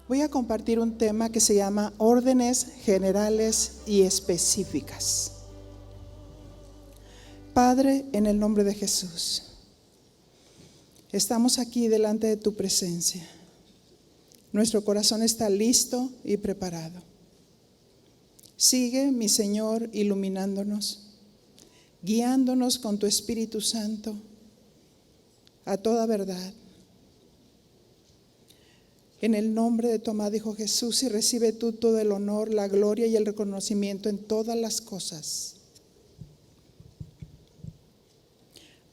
Voy a compartir un tema que se llama órdenes generales y específicas. Padre, en el nombre de Jesús, estamos aquí delante de tu presencia. Nuestro corazón está listo y preparado. Sigue, mi Señor, iluminándonos, guiándonos con tu Espíritu Santo a toda verdad. En el nombre de tu amado Hijo Jesús, y recibe tú todo el honor, la gloria y el reconocimiento en todas las cosas.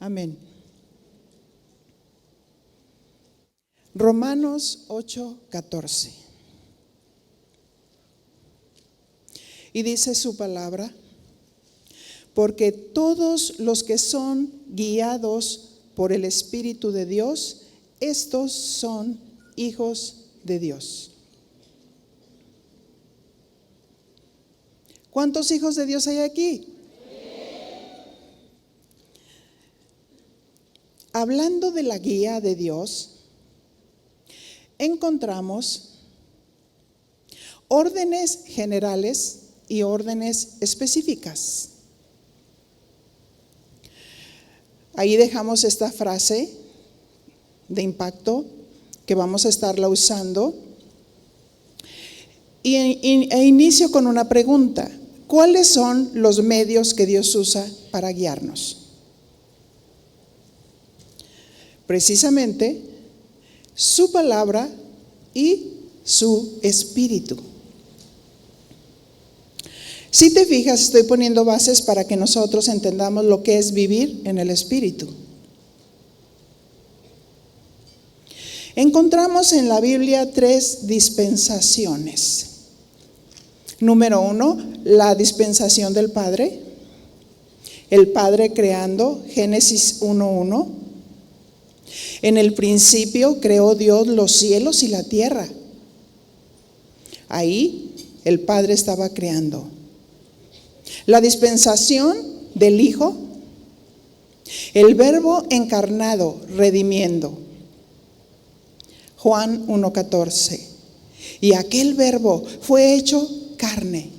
Amén. Romanos 8:14. Y dice su palabra: porque todos los que son guiados por el Espíritu de Dios, estos son hijos de Dios. ¿Cuántos hijos de Dios hay aquí? Hablando de la guía de Dios, encontramos órdenes generales y órdenes específicas. Ahí dejamos esta frase de impacto que vamos a estarla usando. E inicio con una pregunta: ¿cuáles son los medios que Dios usa para guiarnos? Precisamente su palabra y su espíritu. Si te fijas, estoy poniendo bases para que nosotros entendamos lo que es vivir en el espíritu. Encontramos en la Biblia 3 dispensaciones. Número 1, la dispensación del Padre. El Padre creando, Génesis 1:1. En el principio creó Dios los cielos y la tierra. Ahí el Padre estaba creando. La dispensación del Hijo, el Verbo encarnado, redimiendo. Juan 1:14. Y aquel Verbo fue hecho carne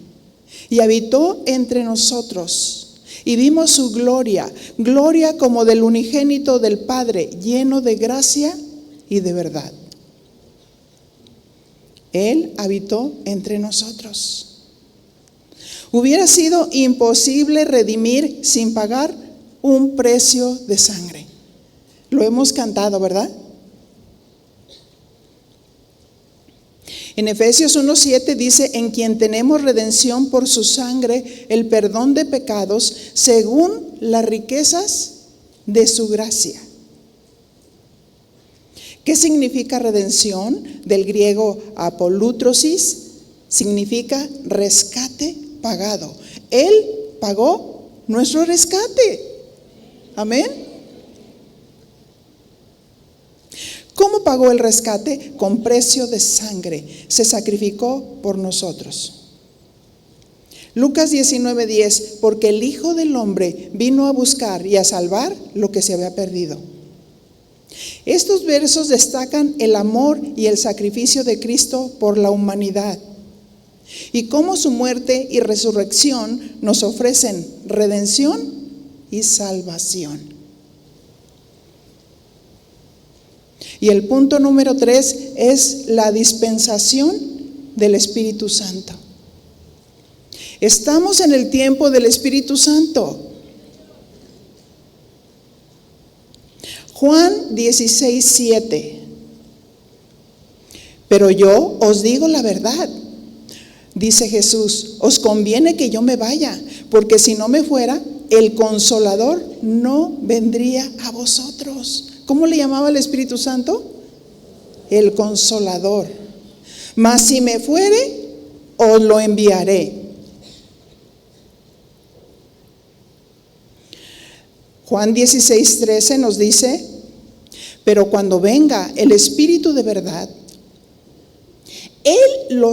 y habitó entre nosotros. Y vimos su gloria, gloria como del unigénito del Padre, lleno de gracia y de verdad. Él habitó entre nosotros. Hubiera sido imposible redimir sin pagar un precio de sangre. Lo hemos cantado, ¿verdad? En Efesios 1:7 dice: en quien tenemos redención por su sangre, el perdón de pecados, según las riquezas de su gracia. ¿Qué significa redención? Del griego apolútrosis, significa rescate pagado. Él pagó nuestro rescate. Amén. ¿Cómo pagó el rescate? Con precio de sangre. Se sacrificó por nosotros. Lucas 19:10, porque el Hijo del Hombre vino a buscar y a salvar lo que se había perdido. Estos versos destacan el amor y el sacrificio de Cristo por la humanidad y cómo su muerte y resurrección nos ofrecen redención y salvación. Y el punto número 3 es la dispensación del Espíritu Santo. Estamos en el tiempo del Espíritu Santo. Juan 16:7. Pero yo os digo la verdad, dice Jesús, os conviene que yo me vaya, porque si no me fuera, el Consolador no vendría a vosotros. ¿Cómo le llamaba el Espíritu Santo? El Consolador. Mas si me fuere, os lo enviaré. Juan 16:13 nos dice: pero cuando venga el Espíritu de verdad, Él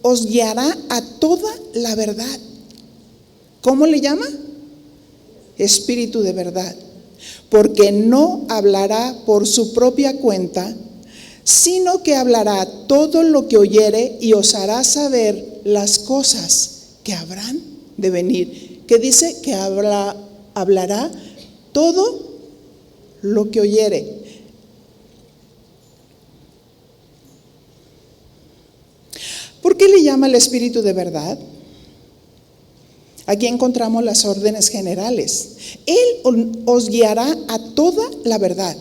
os guiará a toda la verdad. ¿Cómo le llama? Espíritu de verdad. Porque no hablará por su propia cuenta, sino que hablará todo lo que oyere y os hará saber las cosas que habrán de venir. ¿Qué dice? Que hablará todo lo que oyere. ¿Por qué le llama el Espíritu de verdad? Aquí encontramos las órdenes generales. Él os guiará a toda la verdad,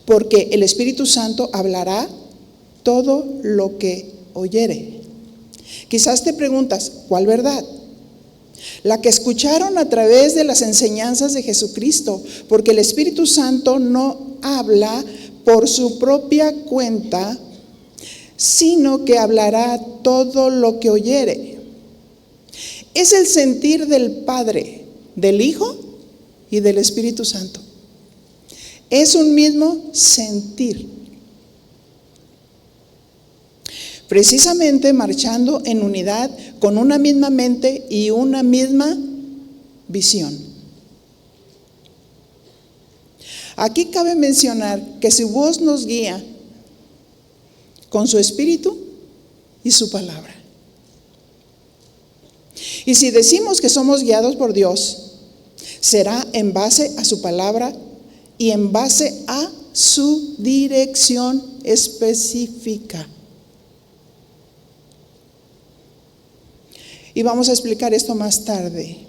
porque el Espíritu Santo hablará todo lo que oyere. Quizás te preguntas, ¿cuál verdad? La que escucharon a través de las enseñanzas de Jesucristo, porque el Espíritu Santo no habla por su propia cuenta, sino que hablará todo lo que oyere. Es el sentir del Padre, del Hijo y del Espíritu Santo. Es un mismo sentir. Precisamente marchando en unidad con una misma mente y una misma visión. Aquí cabe mencionar que su voz nos guía con su espíritu y su palabra. Y si decimos que somos guiados por Dios, será en base a su palabra y en base a su dirección específica. Y vamos a explicar esto más tarde.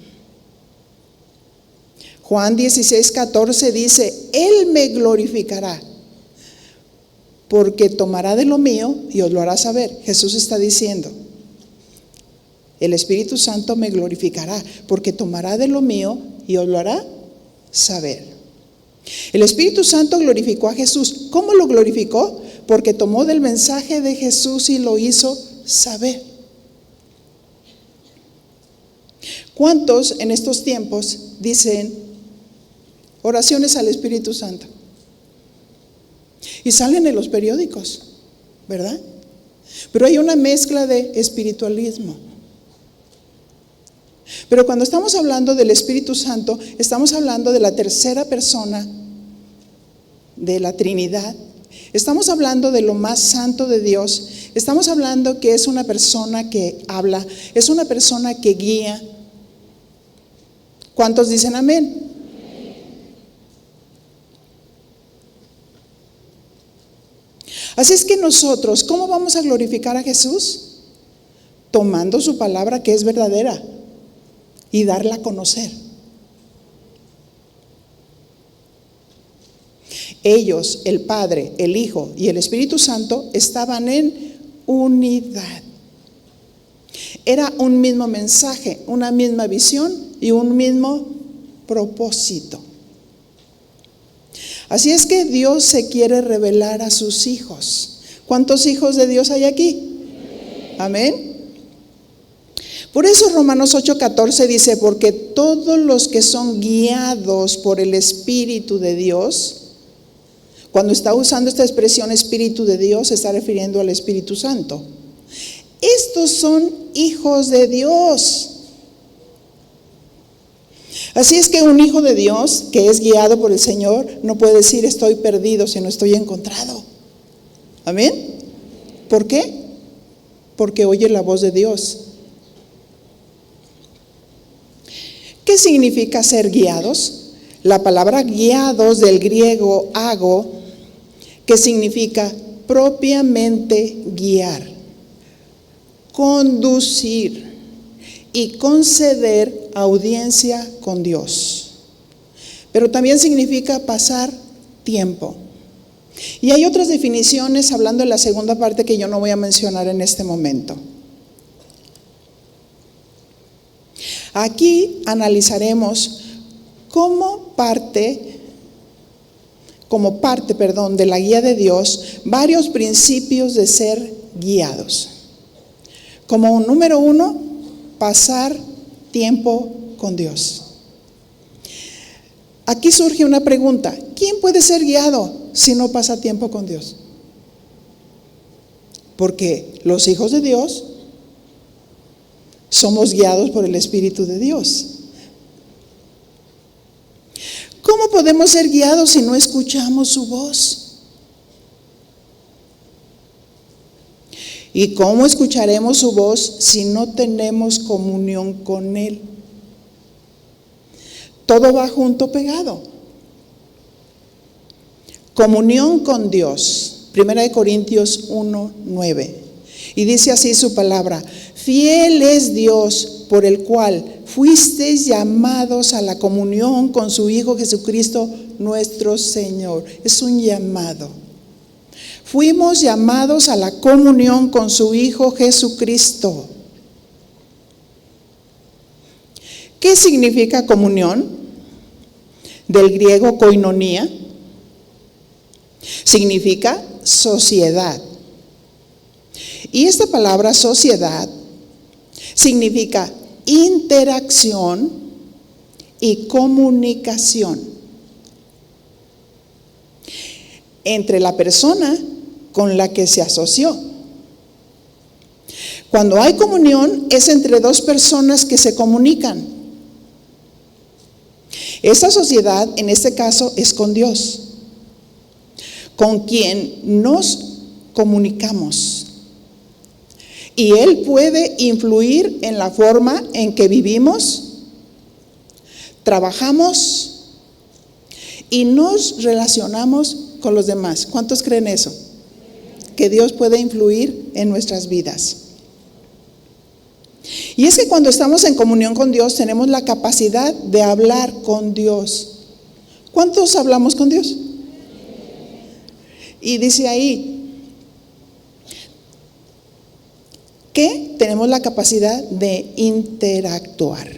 Juan 16:14 dice: Él me glorificará, porque tomará de lo mío y os lo hará saber. Jesús está diciendo: el Espíritu Santo me glorificará, porque tomará de lo mío y os lo hará saber. El Espíritu Santo glorificó a Jesús. ¿Cómo lo glorificó? Porque tomó del mensaje de Jesús y lo hizo saber. ¿Cuántos en estos tiempos dicen oraciones al Espíritu Santo? Y salen en los periódicos, ¿verdad? Pero hay una mezcla de espiritualismo. Pero cuando estamos hablando del Espíritu Santo, estamos hablando de la tercera persona de la Trinidad. Estamos hablando de lo más santo de Dios. Estamos hablando que es una persona que habla, es una persona que guía. ¿Cuántos dicen amén? Así es que nosotros, ¿cómo vamos a glorificar a Jesús? Tomando su palabra que es verdadera y darla a conocer. Ellos, el Padre, el Hijo y el Espíritu Santo, estaban en unidad. Era un mismo mensaje, una misma visión y un mismo propósito. Así es que Dios se quiere revelar a sus hijos. ¿Cuántos hijos de Dios hay aquí? Amén. Por eso Romanos 8:14 dice: porque todos los que son guiados por el Espíritu de Dios, cuando está usando esta expresión Espíritu de Dios, se está refiriendo al Espíritu Santo. Estos son hijos de Dios. Así es que un hijo de Dios que es guiado por el Señor no puede decir estoy perdido, sino estoy encontrado. Amén. ¿Por qué? Porque oye la voz de Dios. ¿Qué significa ser guiados? La palabra guiados del griego ago, que significa propiamente guiar, conducir y conceder audiencia con Dios. Pero también significa pasar tiempo. Y hay otras definiciones hablando de la segunda parte que yo no voy a mencionar en este momento. Aquí analizaremos como parte de la guía de Dios, varios principios de ser guiados. Como número 1, pasar tiempo con Dios. Aquí surge una pregunta: ¿quién puede ser guiado si no pasa tiempo con Dios? Porque los hijos de Dios somos guiados por el Espíritu de Dios. ¿Cómo podemos ser guiados si no escuchamos su voz? ¿Y cómo escucharemos su voz si no tenemos comunión con Él? Todo va junto pegado. Comunión con Dios. 1 Corintios 1:9. Y dice así su palabra: fiel es Dios, por el cual fuisteis llamados a la comunión con su Hijo Jesucristo nuestro Señor. Es un llamado. Fuimos llamados a la comunión con su Hijo Jesucristo. ¿Qué significa comunión? Del griego koinonía. Significa sociedad. Y esta palabra sociedad significa interacción y comunicación entre la persona con la que se asoció. Cuando hay comunión es entre dos personas que se comunican. Esa sociedad en este caso es con Dios, con quien nos comunicamos. Y Él puede influir en la forma en que vivimos, trabajamos y nos relacionamos con los demás. ¿Cuántos creen eso? Que Dios puede influir en nuestras vidas. Y es que cuando estamos en comunión con Dios tenemos la capacidad de hablar con Dios. ¿Cuántos hablamos con Dios? Y dice ahí que tenemos la capacidad de interactuar.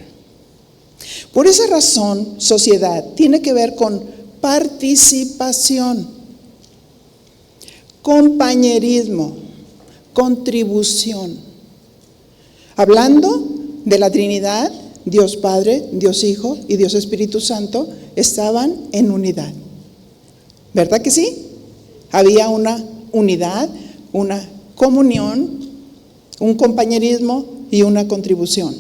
Por esa razón, sociedad tiene que ver con participación, compañerismo, contribución. Hablando de la Trinidad, Dios Padre, Dios Hijo y Dios Espíritu Santo estaban en unidad. ¿Verdad que sí? Había una unidad, una comunión, un compañerismo y una contribución.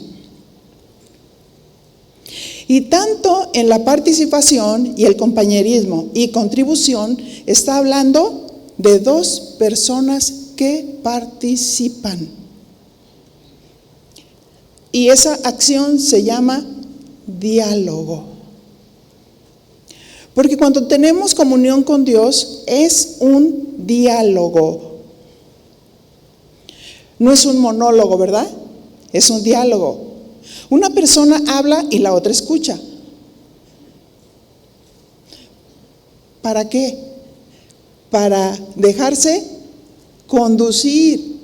Y tanto en la participación y el compañerismo y contribución está hablando de dos personas que participan. Y esa acción se llama diálogo. Porque cuando tenemos comunión con Dios es un diálogo. No es un monólogo, ¿verdad? Es un diálogo. Una persona habla y la otra escucha. ¿Para qué? Para dejarse conducir.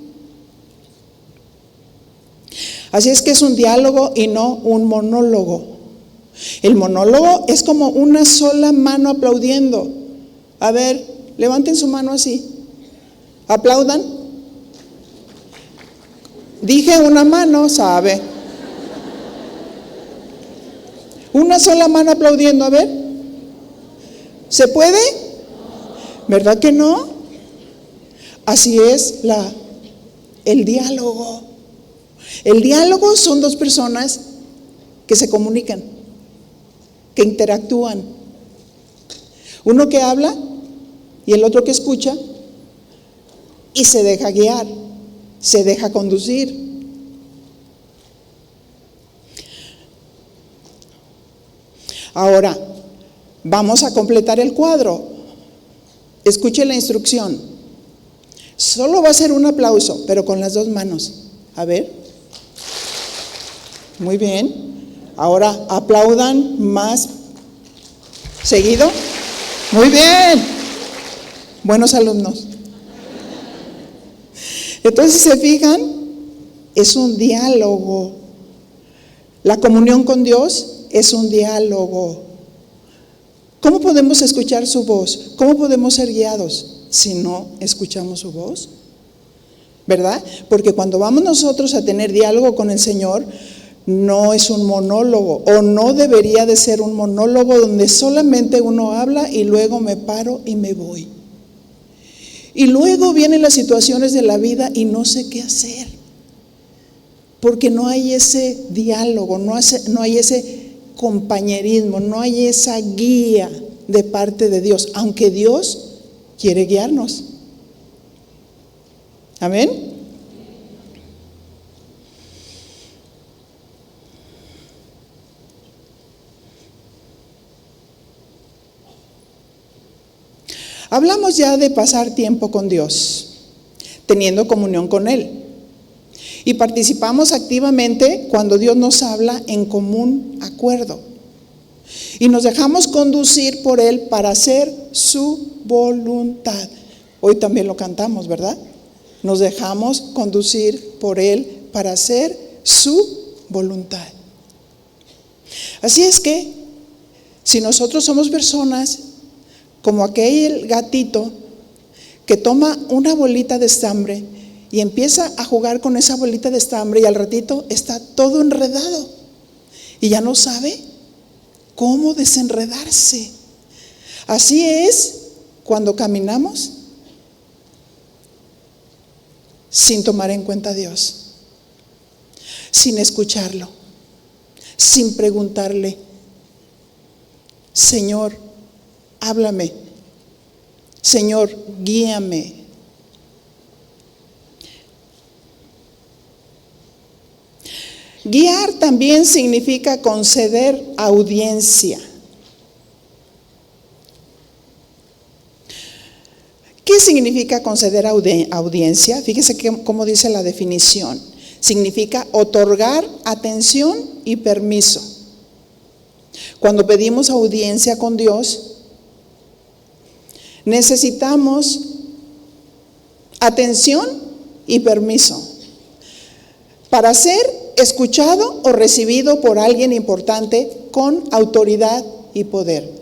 Así es que es un diálogo y no un monólogo. El monólogo es como una sola mano aplaudiendo. A ver, levanten su mano así. Aplaudan. Dije una mano, ¿sabe? Una sola mano aplaudiendo, a ver. ¿Se puede? ¿Verdad que no? Así es el diálogo. El diálogo son dos personas que se comunican, que interactúan. Uno que habla y el otro que escucha y se deja guiar, se deja conducir. Ahora, vamos a completar el cuadro. Escuche la instrucción. Solo va a ser un aplauso, pero con las dos manos. A ver. Muy bien. Ahora aplaudan más seguido. Muy bien. Buenos alumnos. Entonces, si se fijan, es un diálogo. La comunión con Dios es un diálogo. ¿Cómo podemos escuchar su voz? ¿Cómo podemos ser guiados si no escuchamos su voz? ¿Verdad? Porque cuando vamos nosotros a tener diálogo con el Señor, no es un monólogo, o no debería de ser un monólogo donde solamente uno habla y luego me paro y me voy. Y luego vienen las situaciones de la vida y no sé qué hacer, porque no hay ese diálogo, no hay ese compañerismo, no hay esa guía de parte de Dios, aunque Dios quiere guiarnos. Amén. Hablamos ya de pasar tiempo con Dios, teniendo comunión con Él. Y participamos activamente cuando Dios nos habla en común acuerdo. Y nos dejamos conducir por Él para hacer su voluntad. Hoy también lo cantamos, ¿verdad? Nos dejamos conducir por Él para hacer su voluntad. Así es que, si nosotros somos personas como aquel gatito que toma una bolita de estambre y empieza a jugar con esa bolita de estambre y al ratito está todo enredado y ya no sabe cómo desenredarse. Así es cuando caminamos sin tomar en cuenta a Dios, sin escucharlo, sin preguntarle: Señor, háblame. Señor, guíame. Guiar también significa conceder audiencia. ¿Qué significa conceder audiencia? Fíjese cómo dice la definición. Significa otorgar atención y permiso. Cuando pedimos audiencia con Dios, necesitamos atención y permiso para ser escuchado o recibido por alguien importante con autoridad y poder.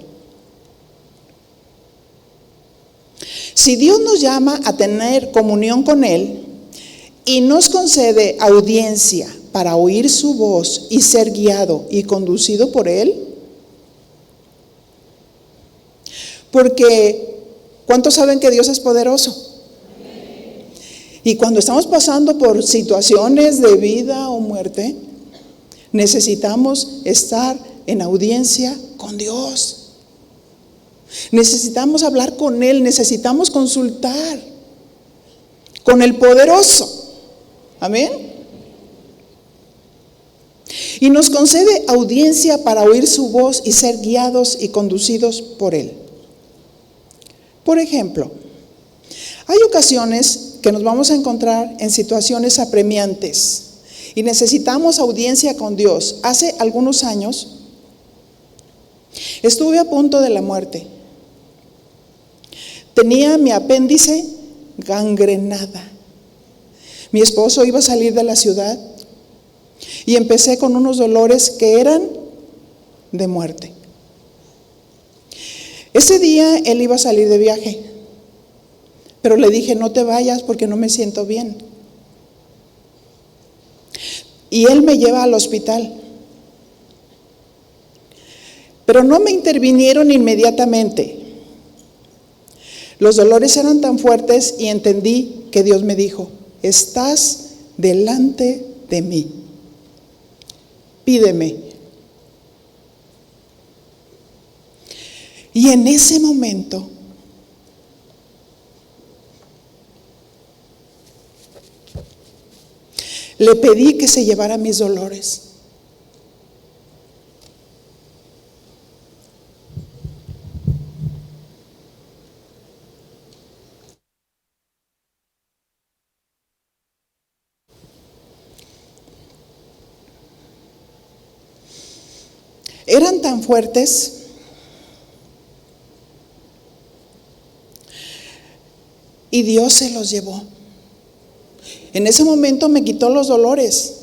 Si Dios nos llama a tener comunión con Él y nos concede audiencia para oír su voz y ser guiado y conducido por Él, porque ¿cuántos saben que Dios es poderoso? Y cuando estamos pasando por situaciones de vida o muerte, necesitamos estar en audiencia con Dios. Necesitamos hablar con Él, necesitamos consultar con el poderoso. Amén. Y nos concede audiencia para oír su voz y ser guiados y conducidos por Él. Por ejemplo, hay ocasiones que nos vamos a encontrar en situaciones apremiantes y necesitamos audiencia con Dios. Hace algunos años estuve a punto de la muerte. Tenía mi apéndice gangrenada. Mi esposo iba a salir de la ciudad y empecé con unos dolores que eran de muerte. Ese día él iba a salir de viaje, pero le dije: no te vayas porque no me siento bien. Y él me lleva al hospital, pero no me intervinieron inmediatamente. Los dolores eran tan fuertes y entendí que Dios me dijo: estás delante de mí, pídeme. Y en ese momento le pedí que se llevara mis dolores. Eran tan fuertes y Dios se los llevó. En ese momento me quitó los dolores.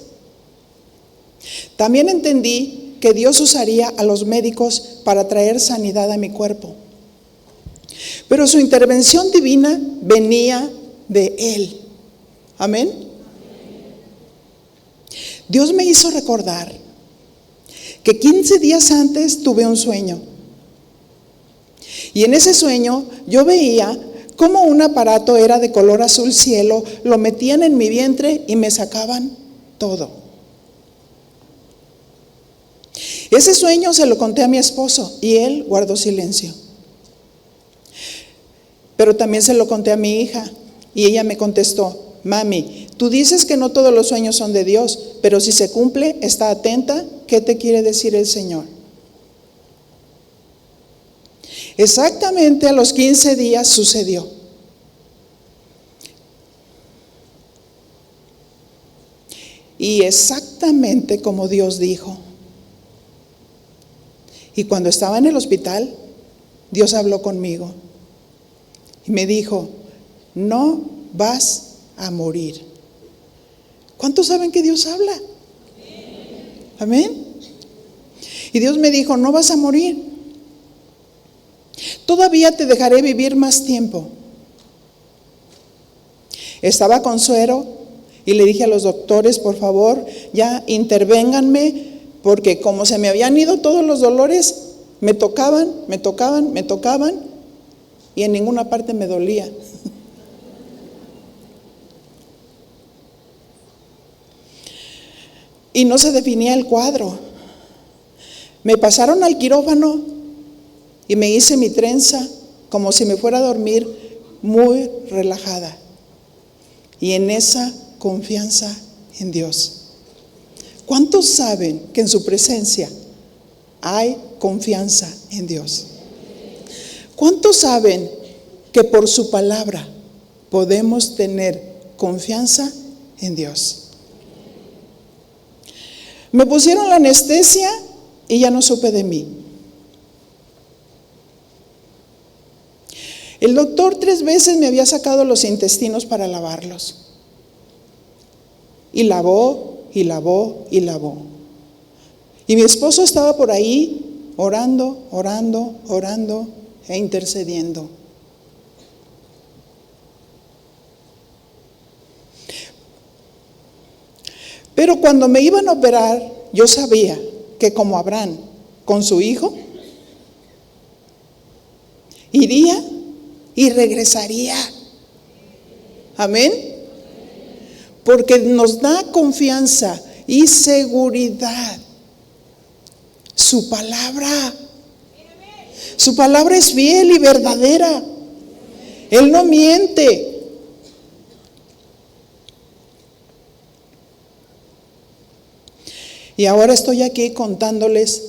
También entendí que Dios usaría a los médicos para traer sanidad a mi cuerpo. Pero su intervención divina venía de Él. Amén. Dios me hizo recordar que 15 días antes tuve un sueño. Y en ese sueño yo veía cómo un aparato era de color azul cielo, lo metían en mi vientre y me sacaban todo. Ese sueño se lo conté a mi esposo y él guardó silencio. Pero también se lo conté a mi hija y ella me contestó: mami, tú dices que no todos los sueños son de Dios, pero si se cumple, está atenta. ¿Qué te quiere decir el Señor? Exactamente a los 15 días sucedió. Y exactamente como Dios dijo. Y cuando estaba en el hospital, Dios habló conmigo y me dijo: no vas a morir. ¿Cuántos saben que Dios habla? Amén. Y Dios me dijo: no vas a morir. Todavía te dejaré vivir más tiempo. Estaba con suero y le dije a los doctores: por favor, ya intervénganme, porque como se me habían ido todos los dolores, me tocaban, y en ninguna parte me dolía. Y no se definía el cuadro. Me pasaron al quirófano y me hice mi trenza como si me fuera a dormir, muy relajada. Y en esa confianza en Dios. ¿Cuántos saben que en su presencia hay confianza en Dios? ¿Cuántos saben que por su palabra podemos tener confianza en Dios? Me pusieron la anestesia y ya no supe de mí. El doctor 3 veces me había sacado los intestinos para lavarlos. Y lavó, y lavó, y lavó. Y mi esposo estaba por ahí orando e intercediendo. Pero cuando me iban a operar, yo sabía que como Abraham con su hijo, iría y regresaría. Amén. Porque nos da confianza y seguridad su palabra. Su palabra es fiel y verdadera. Él no miente. Y ahora estoy aquí contándoles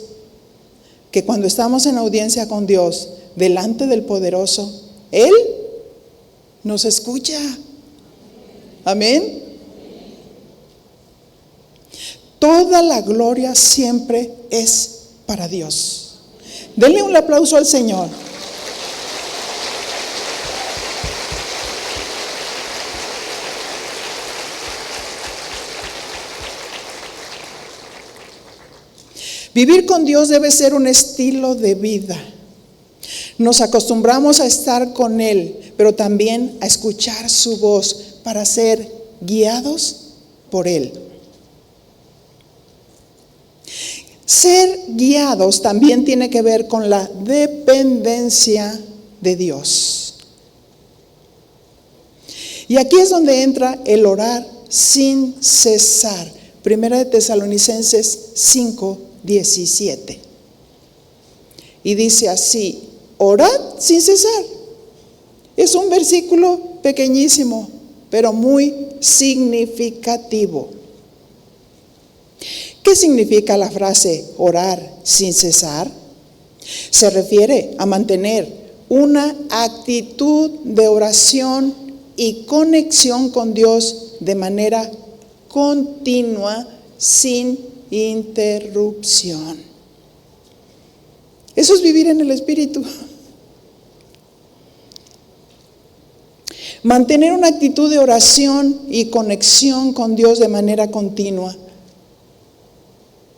que cuando estamos en audiencia con Dios, delante del Poderoso, Él nos escucha. Amén. Toda la gloria siempre es para Dios. Denle un aplauso al Señor. Vivir con Dios debe ser un estilo de vida. Nos acostumbramos a estar con Él, pero también a escuchar su voz para ser guiados por Él. Ser guiados también tiene que ver con la dependencia de Dios. Y aquí es donde entra el orar sin cesar. Primera de Tesalonicenses 5:17. Y dice así: orad sin cesar. Es un versículo pequeñísimo, pero muy significativo. ¿Qué significa la frase orar sin cesar? Se refiere a mantener una actitud de oración y conexión con Dios de manera continua, sin interrupción. Eso es vivir en el Espíritu. Mantener una actitud de oración y conexión con Dios de manera continua.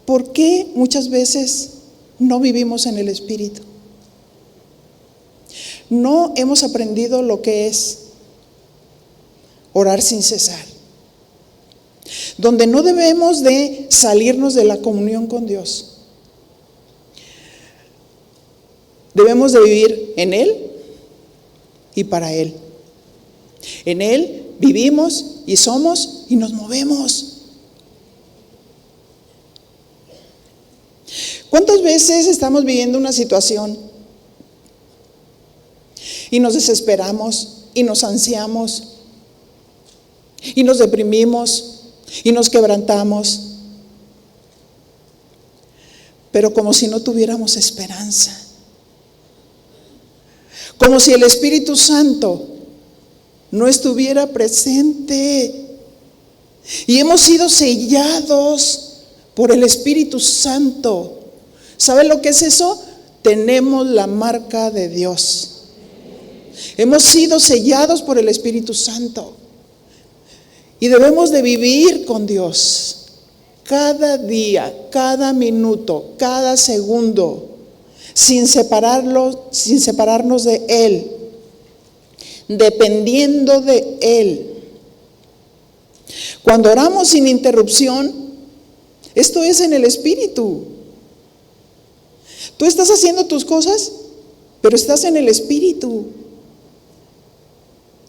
¿Por qué muchas veces no vivimos en el Espíritu? No hemos aprendido lo que es orar sin cesar. Donde no debemos de salirnos de la comunión con Dios. Debemos de vivir en Él y para Él. En Él vivimos y somos y nos movemos. ¿Cuántas veces estamos viviendo una situación y nos desesperamos y nos ansiamos y nos deprimimos y nos quebrantamos, pero como si no tuviéramos esperanza? como si el Espíritu Santo no estuviera presente. Y hemos sido sellados por el Espíritu Santo. ¿Sabe lo que es eso? Tenemos la marca de Dios. Hemos sido sellados por el Espíritu Santo. Y debemos de vivir con Dios cada día, cada minuto, cada segundo, sin separarnos de Él, dependiendo de Él. Cuando oramos sin interrupción, esto es en el Espíritu. Tú estás haciendo tus cosas, pero estás en el Espíritu.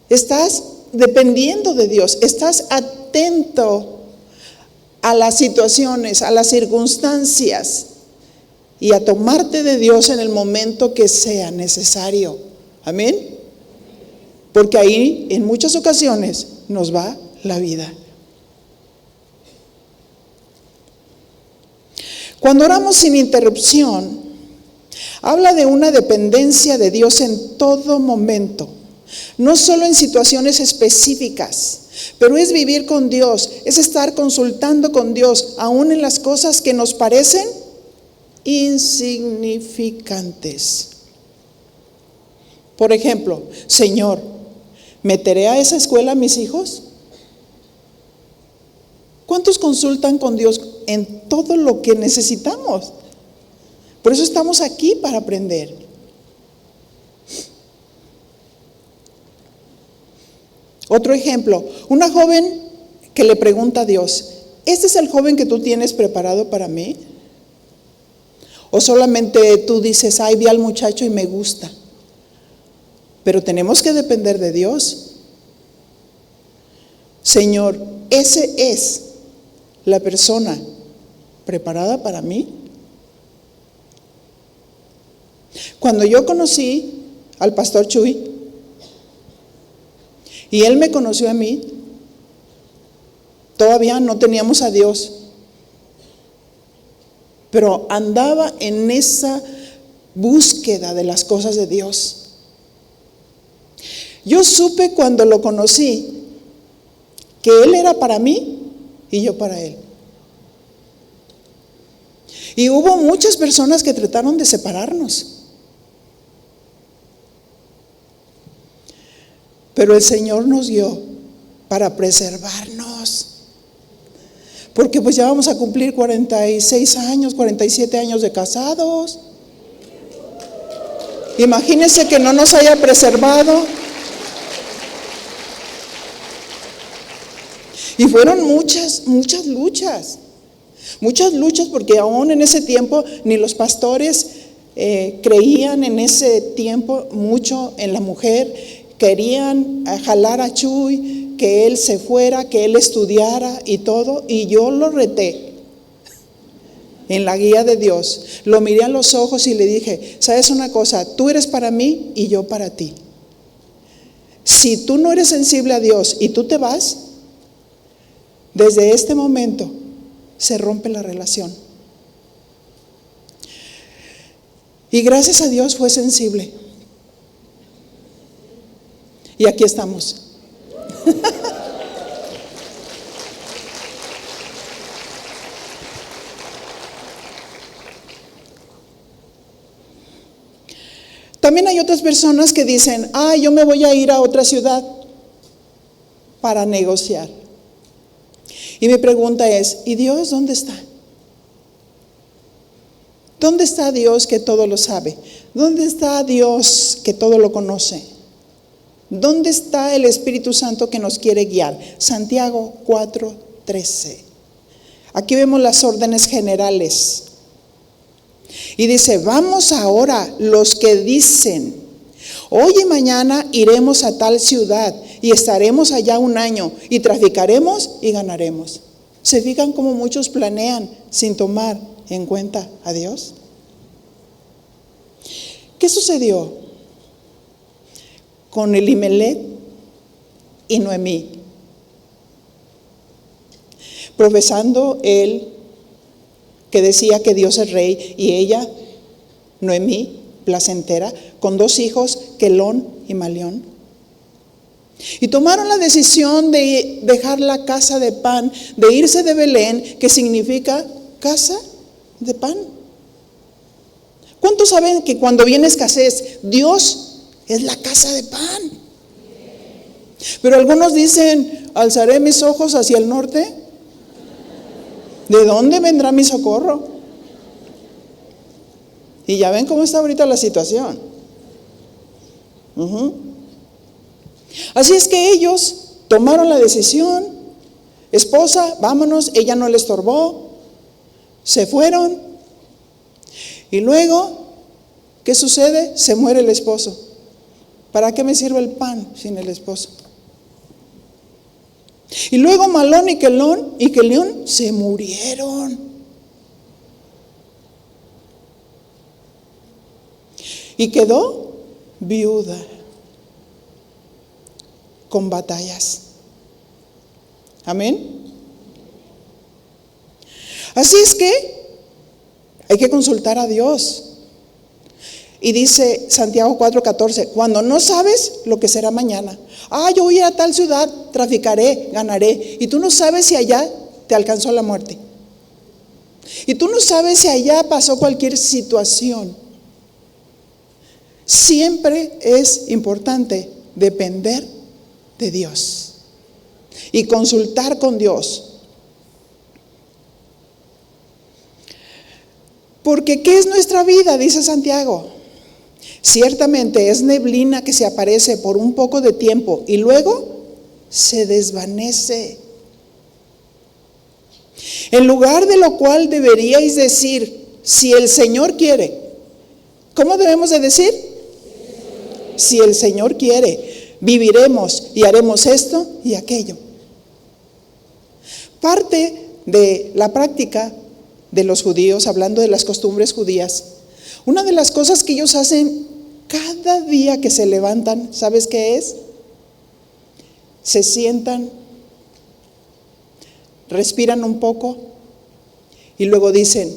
Estás dependiendo de Dios, estás atento a las situaciones, a las circunstancias y a tomarte de Dios en el momento que sea necesario. Amén. Porque ahí en muchas ocasiones nos va la vida. Cuando oramos sin interrupción, habla de una dependencia de Dios en todo momento, no solo en situaciones específicas, pero es vivir con Dios, es estar consultando con Dios, aún en las cosas que nos parecen insignificantes. Por ejemplo, Señor, ¿meteré a esa escuela a mis hijos? ¿Cuántos consultan con Dios en todo lo que necesitamos? Por eso estamos aquí, para aprender. Otro ejemplo, una joven que le pregunta a Dios, ¿este es el joven que tú tienes preparado para mí? O solamente tú dices, ay, vi al muchacho y me gusta. Pero tenemos que depender de Dios. Señor, ¿ese es la persona preparada para mí? Cuando yo conocí al pastor Chuy y él me conoció a mí, todavía no teníamos a Dios, pero andaba en esa búsqueda de las cosas de Dios. Yo supe cuando lo conocí que él era para mí y yo para él. Y hubo muchas personas que trataron de separarnos. Pero el Señor nos dio para preservarnos. Porque pues ya vamos a cumplir 46 años, 47 años de casados. Imagínense que no nos haya preservado. Y fueron muchas luchas. Muchas luchas, porque aún en ese tiempo ni los pastores creían en ese tiempo mucho en la mujer. Querían jalar a Chuy, que él se fuera, que él estudiara y todo. Y yo lo reté en la guía de Dios. Lo miré a los ojos y le dije, ¿sabes una cosa? Tú eres para mí y yo para ti. Si tú no eres sensible a Dios y tú te vas, desde este momento se rompe la relación. Y gracias a Dios fue sensible. Y aquí estamos. También hay otras personas que dicen, yo me voy a ir a otra ciudad para negociar. Y mi pregunta es, ¿y Dios dónde está? ¿Dónde está Dios que todo lo sabe? ¿Dónde está Dios que todo lo conoce? ¿Dónde está el Espíritu Santo que nos quiere guiar? Santiago 4:13. Aquí vemos las órdenes generales. Y dice, vamos ahora los que dicen, hoy y mañana iremos a tal ciudad y estaremos allá un año y traficaremos y ganaremos. ¿Se fijan cómo muchos planean sin tomar en cuenta a Dios? ¿Qué sucedió con Elimelech y Noemí? Profesando él que decía que Dios es rey, y ella, Noemí, placentera, con 2 hijos Quelón y Malión. Y tomaron la decisión de dejar la casa de pan, de irse de Belén, que significa casa de pan. ¿Cuántos saben que cuando viene escasez, Dios es la casa de pan? Pero algunos dicen, alzaré mis ojos hacia el norte. ¿De dónde vendrá mi socorro? Y ya ven cómo está ahorita la situación. Así es que ellos tomaron la decisión, esposa, vámonos, ella no le estorbó, se fueron. Y luego, ¿qué sucede? Se muere el esposo. ¿Para qué me sirve el pan sin el esposo? Y luego Malón y Quelión se murieron. Y quedó viuda con batallas. Amén. Así es que hay que consultar a Dios. Y dice Santiago 4:14, cuando no sabes lo que será mañana. Yo voy a tal ciudad, traficaré, ganaré. Y tú no sabes si allá te alcanzó la muerte. Y tú no sabes si allá pasó cualquier situación. Siempre es importante depender de Dios y consultar con Dios. Porque ¿qué es nuestra vida? Dice Santiago. Ciertamente es neblina que se aparece por un poco de tiempo y luego se desvanece. En lugar de lo cual deberíais decir, si el Señor quiere. ¿Cómo debemos de decir? Si el Señor quiere, viviremos y haremos esto y aquello. Parte de la práctica de los judíos, hablando de las costumbres judías, una de las cosas que ellos hacen cada día que se levantan, ¿sabes qué es? Se sientan, respiran un poco y luego dicen,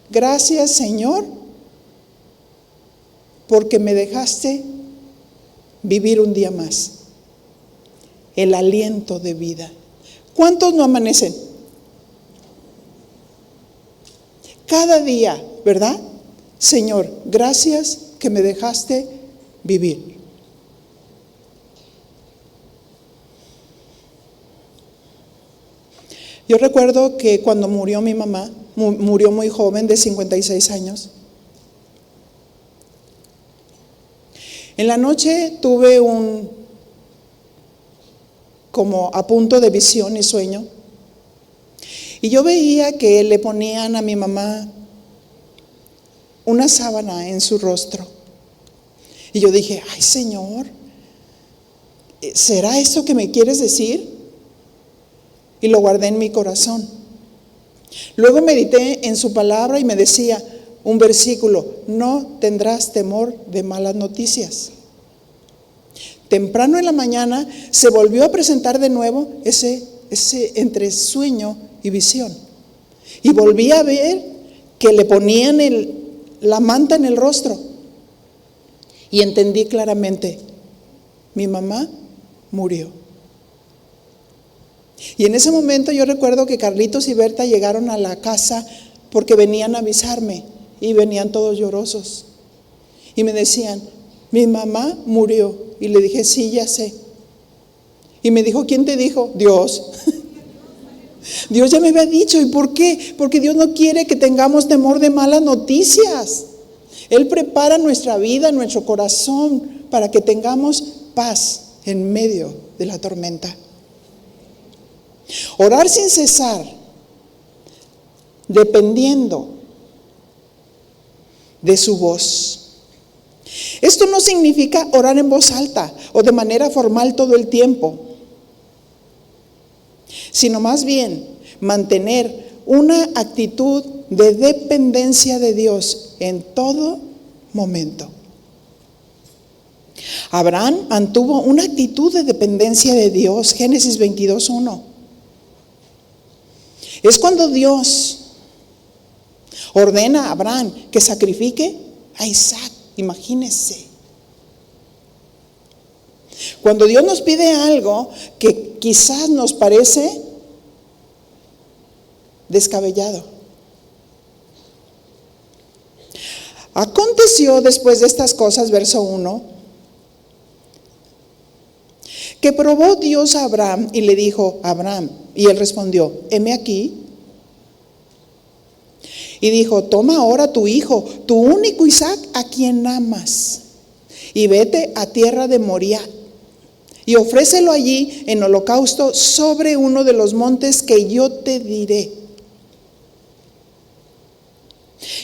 gracias Señor, porque me dejaste vivir un día más. El aliento de vida. ¿Cuántos no amanecen? Cada día, ¿verdad? Señor, gracias que me dejaste vivir. Yo recuerdo que cuando murió mi mamá, murió muy joven, de 56 años. En la noche tuve como a punto de visión y sueño. Y yo veía que le ponían a mi mamá una sábana en su rostro. Y yo dije, ay Señor, ¿será esto que me quieres decir? Y lo guardé en mi corazón. Luego medité en su palabra y me decía un versículo, no tendrás temor de malas noticias. Temprano en la mañana se volvió a presentar de nuevo ese entre sueño y visión. Y volví a ver que le ponían la manta en el rostro. Y entendí claramente, mi mamá murió. Y en ese momento yo recuerdo que Carlitos y Berta llegaron a la casa porque venían a avisarme y venían todos llorosos. Y me decían, mi mamá murió. Y le dije, sí, ya sé. Y me dijo, ¿quién te dijo? Dios. Dios ya me había dicho. ¿Y por qué? Porque Dios no quiere que tengamos temor de malas noticias. Él prepara nuestra vida, nuestro corazón, para que tengamos paz en medio de la tormenta. Orar sin cesar, dependiendo de su voz. Esto no significa orar en voz alta o de manera formal todo el tiempo, sino más bien mantener una actitud de dependencia de Dios en todo momento. Abraham mantuvo una actitud de dependencia de Dios, Génesis 22:1. Es cuando Dios ordena a Abraham que sacrifique a Isaac, imagínense. Cuando Dios nos pide algo que quizás nos parece descabellado. Aconteció después de estas cosas, verso 1, que probó Dios a Abraham y le dijo: Abraham, y él respondió: heme aquí. Y dijo: toma ahora tu hijo, tu único Isaac, a quien amas, y vete a tierra de Moriah, y ofrécelo allí en holocausto sobre uno de los montes que yo te diré.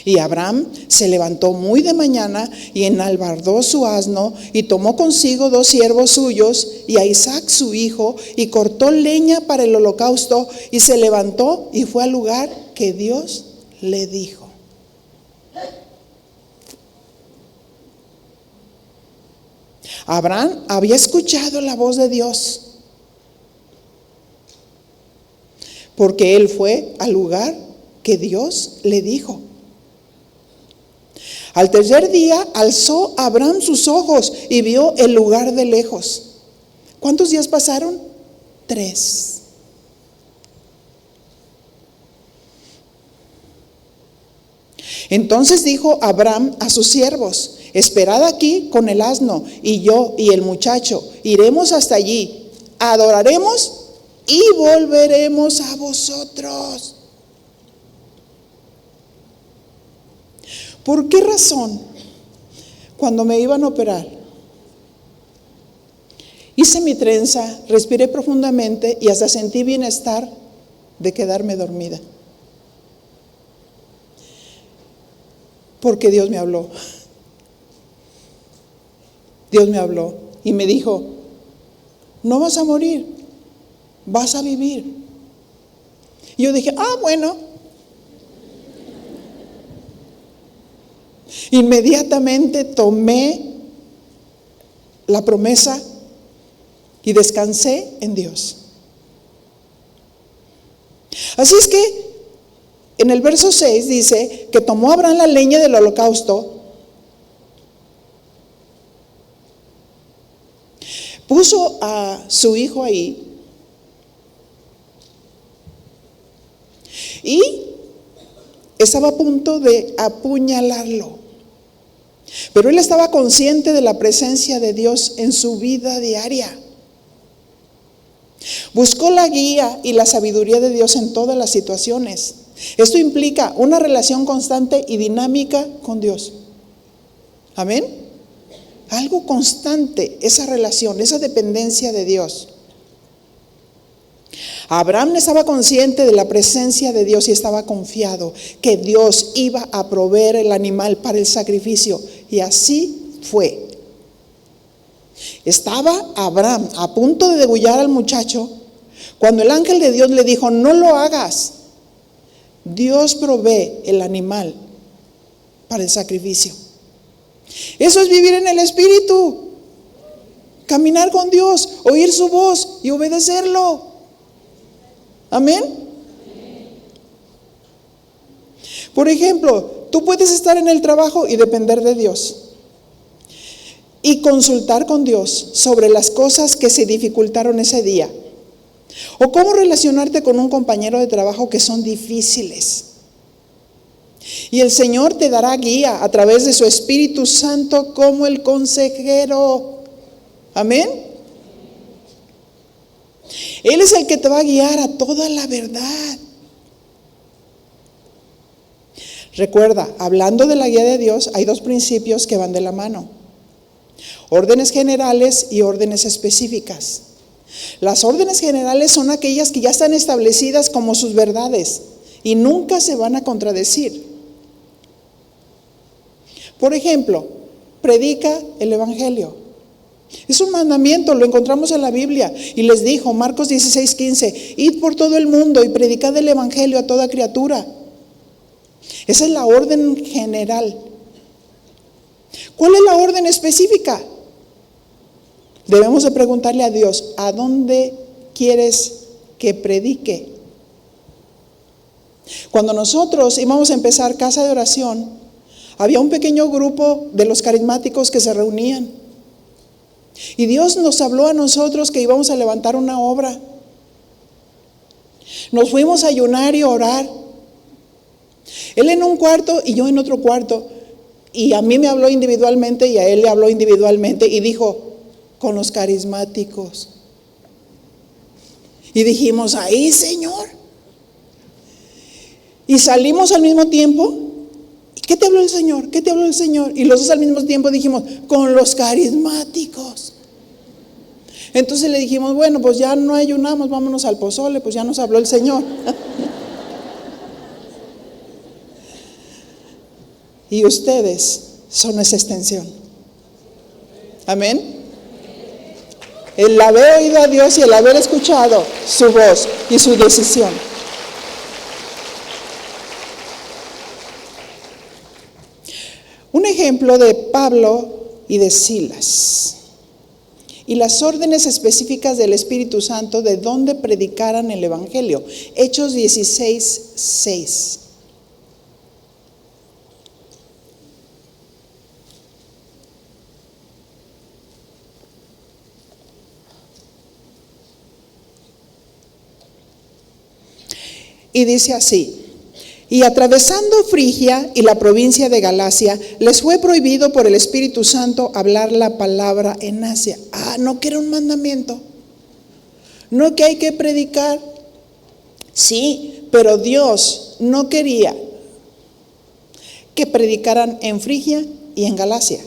Y Abraham se levantó muy de mañana y enalbardó su asno y tomó consigo 2 siervos suyos y a Isaac su hijo, y cortó leña para el holocausto, y se levantó y fue al lugar que Dios le dijo. Abraham había escuchado la voz de Dios, porque él fue al lugar que Dios le dijo. Al tercer día alzó Abraham sus ojos y vio el lugar de lejos. ¿Cuántos días pasaron? 3. Entonces dijo Abraham a sus siervos: esperad aquí con el asno, y yo y el muchacho iremos hasta allí, adoraremos y volveremos a vosotros. ¿Por qué razón? Cuando me iban a operar, hice mi trenza, respiré profundamente y hasta sentí bienestar de quedarme dormida. Porque Dios me habló. Dios me habló y me dijo: no vas a morir, vas a vivir. Y yo dije: bueno. Inmediatamente tomé la promesa y descansé en Dios. Así es que en el verso 6 dice que tomó Abraham la leña del holocausto, puso a su hijo ahí y estaba a punto de apuñalarlo. Pero él estaba consciente de la presencia de Dios en su vida diaria. Buscó la guía y la sabiduría de Dios en todas las situaciones. Esto implica una relación constante y dinámica con Dios. Amén. Algo constante, esa relación, esa dependencia de Dios. Abraham estaba consciente de la presencia de Dios y estaba confiado que Dios iba a proveer el animal para el sacrificio. Y así fue. Estaba Abraham a punto de degollar al muchacho cuando el ángel de Dios le dijo: no lo hagas. Dios provee el animal para el sacrificio. Eso es vivir en el Espíritu. Caminar con Dios, oír su voz y obedecerlo. Amén. Por ejemplo, tú puedes estar en el trabajo y depender de Dios y consultar con Dios sobre las cosas que se dificultaron ese día, o cómo relacionarte con un compañero de trabajo que son difíciles. Y el Señor te dará guía a través de su Espíritu Santo como el consejero. Amén. Él es el que te va a guiar a toda la verdad. Recuerda, hablando de la guía de Dios, hay 2 principios que van de la mano: órdenes generales y órdenes específicas. Las órdenes generales son aquellas que ya están establecidas como sus verdades y nunca se van a contradecir. Por ejemplo, predica el Evangelio. Es un mandamiento, lo encontramos en la Biblia. Y les dijo, Marcos 16:15, id por todo el mundo y predicad el Evangelio a toda criatura. Esa es la orden general. ¿Cuál es la orden específica? Debemos de preguntarle a Dios: ¿a dónde quieres que predique? Cuando nosotros íbamos a empezar casa de oración, había un pequeño grupo de los carismáticos que se reunían. Y Dios nos habló a nosotros que íbamos a levantar una obra. Nos fuimos a ayunar y orar. Él en un cuarto y yo en otro cuarto. Y a mí me habló individualmente y a él le habló individualmente y dijo, con los carismáticos. Y dijimos, ahí Señor. Y salimos al mismo tiempo. ¿Qué te habló el Señor? ¿Qué te habló el Señor? Y los dos al mismo tiempo dijimos, con los carismáticos. Entonces le dijimos, bueno, pues ya no ayunamos, vámonos al pozole, pues ya nos habló el Señor. Y ustedes son esa extensión. Amén. El haber oído a Dios y el haber escuchado su voz y su decisión. Un ejemplo de Pablo y de Silas. Y las órdenes específicas del Espíritu Santo de dónde predicaran el Evangelio. Hechos 16:6. Y dice así: y atravesando Frigia y la provincia de Galacia, les fue prohibido por el Espíritu Santo hablar la palabra en Asia. No que era un mandamiento, no que hay que predicar. Sí, pero Dios no quería que predicaran en Frigia y en Galacia.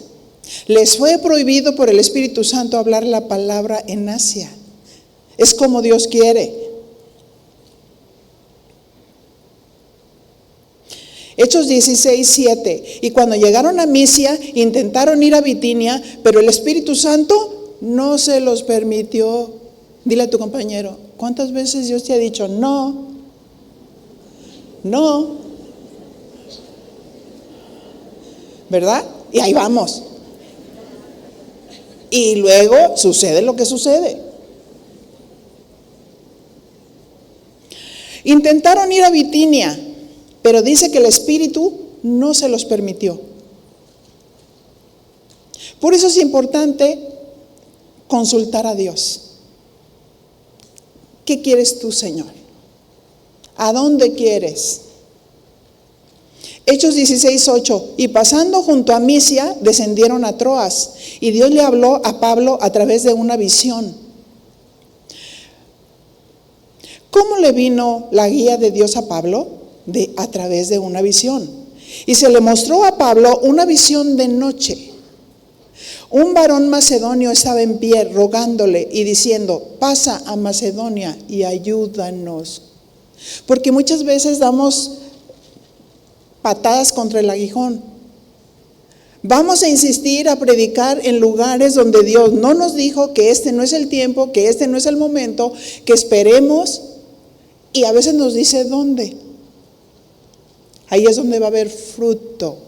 Les fue prohibido por el Espíritu Santo hablar la palabra en Asia. Es como Dios quiere. Hechos 16:7. Y cuando llegaron a Misia, intentaron ir a Bitinia, pero el Espíritu Santo no se los permitió. Dile a tu compañero, ¿cuántas veces Dios te ha dicho no? No. ¿Verdad? Y ahí vamos. Y luego sucede lo que sucede. Intentaron ir a Bitinia, pero dice que el Espíritu no se los permitió. Por eso es importante consultar a Dios. ¿Qué quieres tú, Señor? ¿A dónde quieres? Hechos 16:8. Y pasando junto a Misia, descendieron a Troas. Y Dios le habló a Pablo a través de una visión. ¿Cómo le vino la guía de Dios a Pablo? A través de una visión. Y se le mostró a Pablo una visión de noche. Un varón macedonio estaba en pie rogándole y diciendo: pasa a Macedonia y ayúdanos. Porque muchas veces damos patadas contra el aguijón. Vamos a insistir a predicar en lugares donde Dios no nos dijo que este no es el tiempo, que este no es el momento, que esperemos, y a veces nos dice dónde. Ahí es donde va a haber fruto.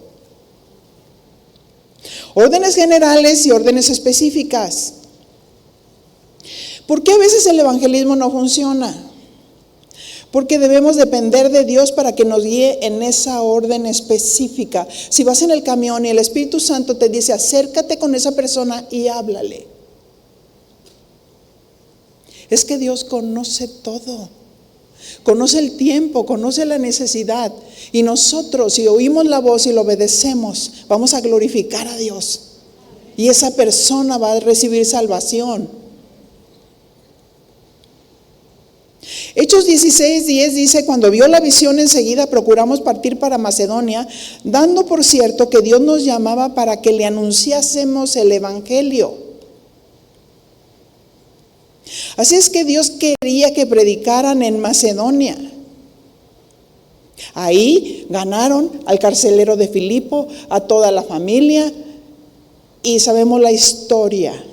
Órdenes generales y órdenes específicas. ¿Por qué a veces el evangelismo no funciona? Porque debemos depender de Dios para que nos guíe en esa orden específica. Si vas en el camión y el Espíritu Santo te dice: acércate con esa persona y háblale. Es que Dios conoce todo. Conoce el tiempo, conoce la necesidad. Y nosotros, si oímos la voz y lo obedecemos, vamos a glorificar a Dios. Y esa persona va a recibir salvación. Hechos 16:10 dice: cuando vio la visión, enseguida procuramos partir para Macedonia, dando por cierto que Dios nos llamaba para que le anunciásemos el evangelio. Así es que Dios quería que predicaran en Macedonia. Ahí ganaron al carcelero de Filipo, a toda la familia, y sabemos la historia.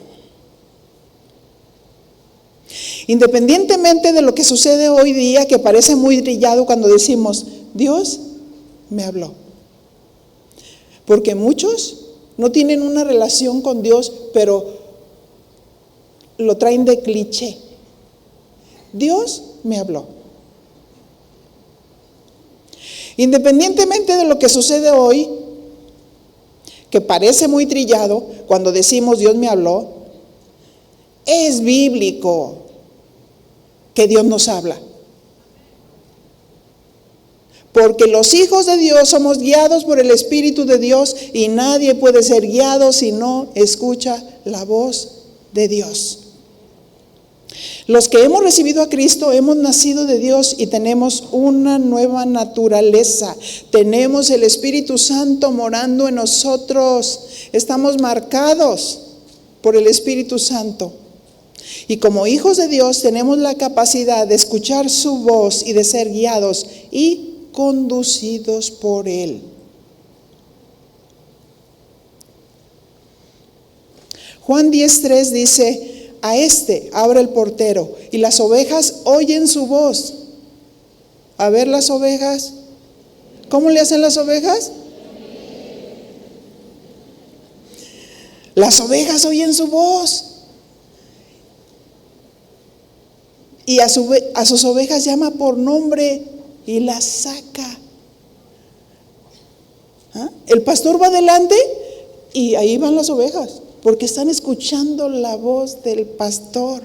Independientemente de lo que sucede hoy día, que parece muy trillado cuando decimos: Dios me habló. Porque muchos no tienen una relación con Dios, pero lo traen de cliché. Dios me habló. Independientemente de lo que sucede hoy, que parece muy trillado, cuando decimos Dios me habló, Es bíblico que Dios nos habla. Porque los hijos de Dios somos guiados por el Espíritu de Dios y nadie puede ser guiado si no escucha la voz de Dios. Los que hemos recibido a Cristo hemos nacido de Dios y tenemos una nueva naturaleza. Tenemos el Espíritu Santo morando en nosotros. Estamos marcados por el Espíritu Santo. Y como hijos de Dios tenemos la capacidad de escuchar su voz y de ser guiados y conducidos por Él. Juan 10:3 dice: a este abre el portero y las ovejas oyen su voz. A ver las ovejas. ¿Cómo le hacen las ovejas? Las ovejas oyen su voz. Y a sus ovejas llama por nombre y las saca. ¿Ah? El pastor va adelante y ahí van las ovejas, porque están escuchando la voz del pastor.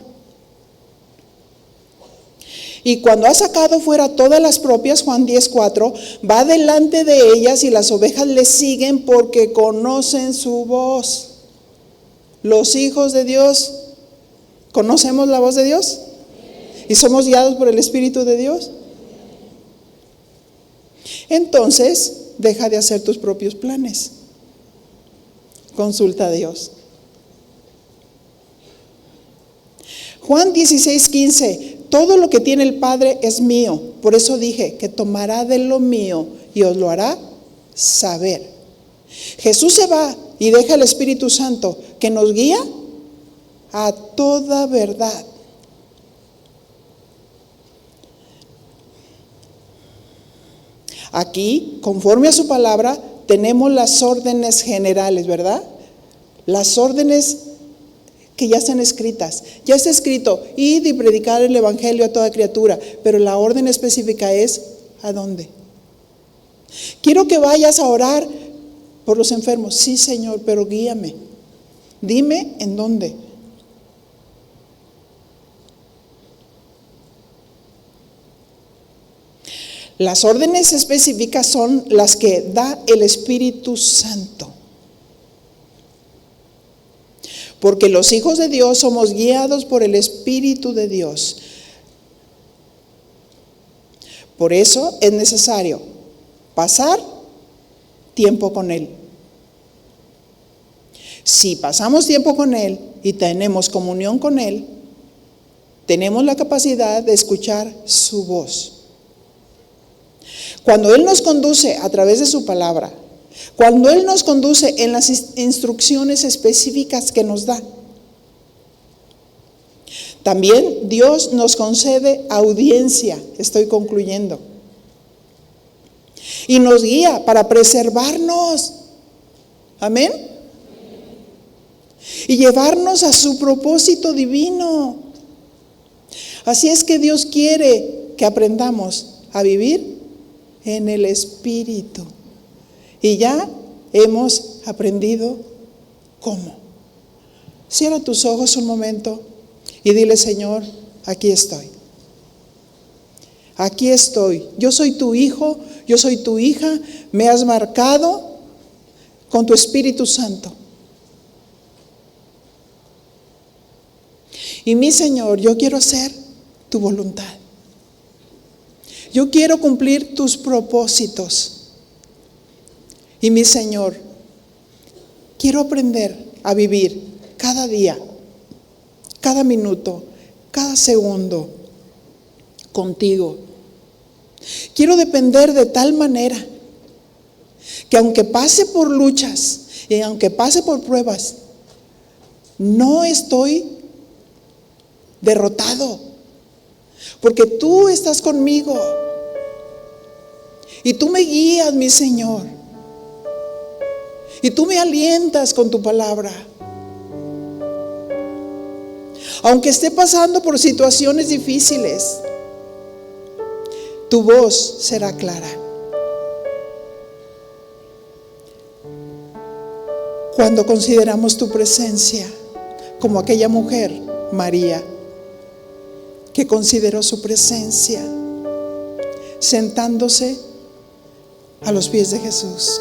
Y cuando ha sacado fuera todas las propias, Juan 10:4, va delante de ellas y las ovejas le siguen porque conocen su voz. Los hijos de Dios, ¿conocemos la voz de Dios? ¿Y somos guiados por el Espíritu de Dios? Entonces, deja de hacer tus propios planes. Consulta a Dios. Juan 16:15, todo lo que tiene el Padre es mío. Por eso dije que tomará de lo mío y os lo hará saber. Jesús se va y deja el Espíritu Santo que nos guía a toda verdad. Aquí, conforme a su palabra, tenemos las órdenes generales, ¿verdad? Las órdenes que ya están escritas. Ya está escrito: id y predicar el evangelio a toda criatura. Pero la orden específica es: ¿a dónde? Quiero que vayas a orar por los enfermos. Sí, Señor, pero guíame. Dime en dónde. Las órdenes específicas son las que da el Espíritu Santo. Porque los hijos de Dios somos guiados por el Espíritu de Dios. Por eso es necesario pasar tiempo con Él. Si pasamos tiempo con Él y tenemos comunión con Él, tenemos la capacidad de escuchar su voz. Cuando Él nos conduce a través de su palabra, cuando Él nos conduce en las instrucciones específicas que nos da, también Dios nos concede audiencia, estoy concluyendo, y nos guía para preservarnos, amén, y llevarnos a su propósito divino. Así es que Dios quiere que aprendamos a vivir en el Espíritu. Y ya hemos aprendido cómo. Cierra tus ojos un momento y dile: Señor, aquí estoy. Aquí estoy. Yo soy tu hijo, yo soy tu hija. Me has marcado con tu Espíritu Santo. Y mi Señor, yo quiero hacer tu voluntad. Yo quiero cumplir tus propósitos. Y mi Señor, quiero aprender a vivir cada día, cada minuto, cada segundo contigo. Quiero depender de tal manera que aunque pase por luchas y aunque pase por pruebas, no estoy derrotado, porque tú estás conmigo y tú me guías, mi Señor, y tú me alientas con tu palabra. Aunque esté pasando por situaciones difíciles, tu voz será clara. Cuando consideramos tu presencia como aquella mujer María, que consideró su presencia sentándose a los pies de Jesús.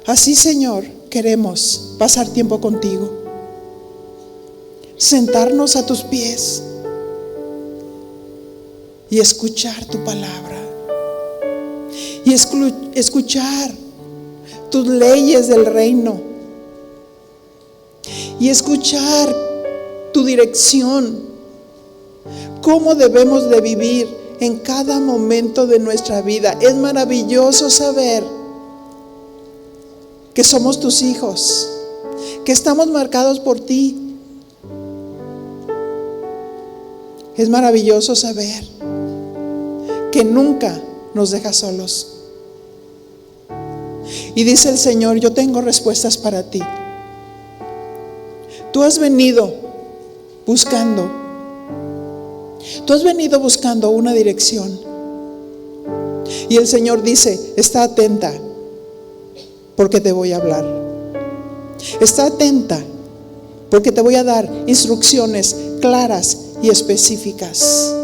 Así, Señor, queremos pasar tiempo contigo, sentarnos a tus pies y escuchar tu palabra y escuchar tus leyes del reino y escuchar tu dirección, cómo debemos de vivir en cada momento de nuestra vida. Es maravilloso saber que somos tus hijos, que estamos marcados por ti. Es maravilloso saber que nunca nos dejas solos. Y dice el Señor: yo tengo respuestas para ti. Tú has venido buscando una dirección. Y el Señor dice: está atenta, porque te voy a hablar. Está atenta, porque te voy a dar instrucciones claras y específicas.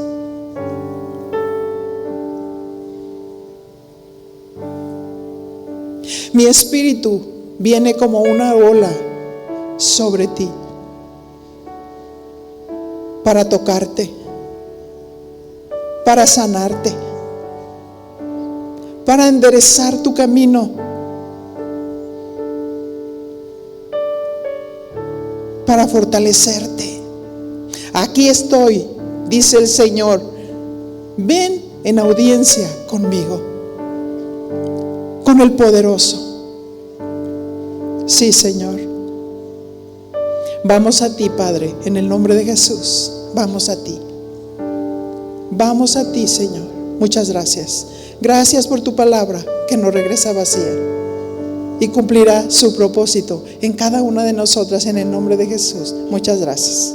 Mi espíritu viene como una ola sobre ti para tocarte, para sanarte, para enderezar tu camino, para fortalecerte. Aquí estoy, dice el Señor. Ven en audiencia conmigo, con el poderoso. Sí, Señor. Vamos a ti, Padre, en el nombre de Jesús. Vamos a ti. Vamos a ti, Señor. Muchas gracias. Gracias por tu palabra, que no regresa vacía y cumplirá su propósito en cada una de nosotras, en el nombre de Jesús. Muchas gracias.